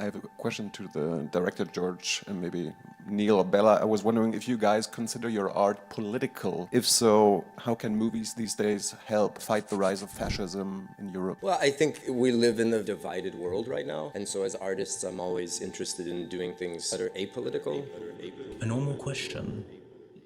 I have a question to the director, George, and maybe Neil or Bella. I was wondering if you guys consider your art political. If so, how can movies these days help fight the rise of fascism in Europe? Well, I think we live in a divided world right now. And so as artists, I'm always interested in doing things that are apolitical. A normal question.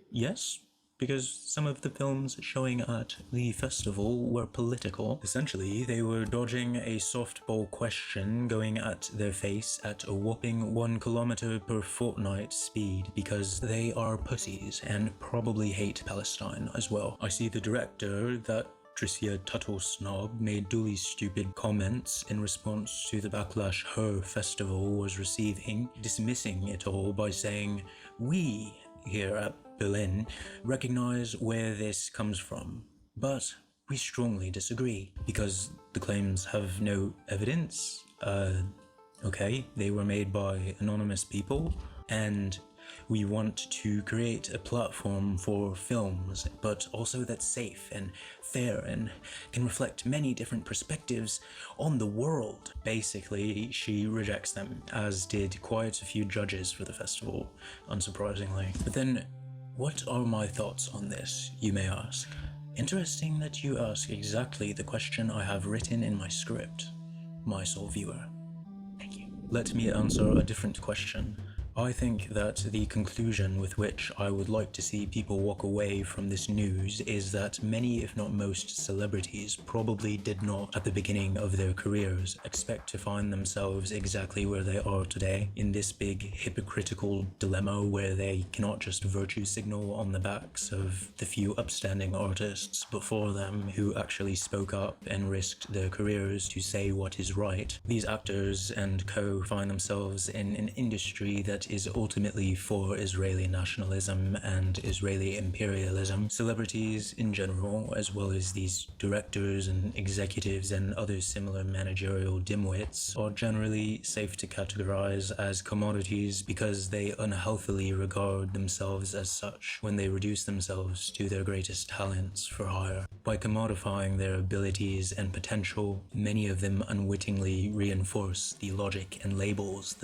Yes, because some of the films showing at the festival were political. Essentially, they were dodging a softball question going at their face at a whopping 1 kilometer per fortnight speed because they are pussies and probably hate Palestine as well. I see the director, that Tricia Tuttle snob, made duly stupid comments in response to the backlash her festival was receiving, dismissing it all by saying, "We here at Berlin recognize where this comes from, but we strongly disagree because the claims have no evidence. Okay, they were made by anonymous people, and we want to create a platform for films, but also that's safe and fair and can reflect many different perspectives on the world." Basically, she rejects them, as did quite a few judges for the festival, unsurprisingly. But then, what are my thoughts on this, you may ask? Interesting that you ask exactly the question I have written in my script, my sole viewer. Thank you. Let me answer a different question. I think that the conclusion with which I would like to see people walk away from this news is that many, if not most, celebrities probably did not, at the beginning of their careers, expect to find themselves exactly where they are today, in this big hypocritical dilemma where they cannot just virtue signal on the backs of the few upstanding artists before them who actually spoke up and risked their careers to say what is right. These actors and co find themselves in an industry that is ultimately for Israeli nationalism and Israeli imperialism. Celebrities in general, as well as these directors and executives and other similar managerial dimwits, are generally safe to categorize as commodities because they unhealthily regard themselves as such when they reduce themselves to their greatest talents for hire. By commodifying their abilities and potential, many of them unwittingly reinforce the logic and labels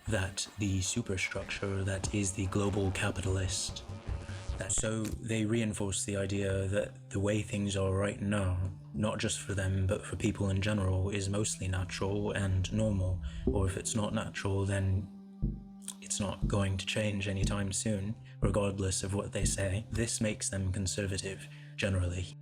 that the superstructure that is the global capitalist. So they reinforce the idea that the way things are right now, not just for them but for people in general, is mostly natural and normal, or if it's not natural then it's not going to change anytime soon, regardless of what they say. This makes them conservative, generally.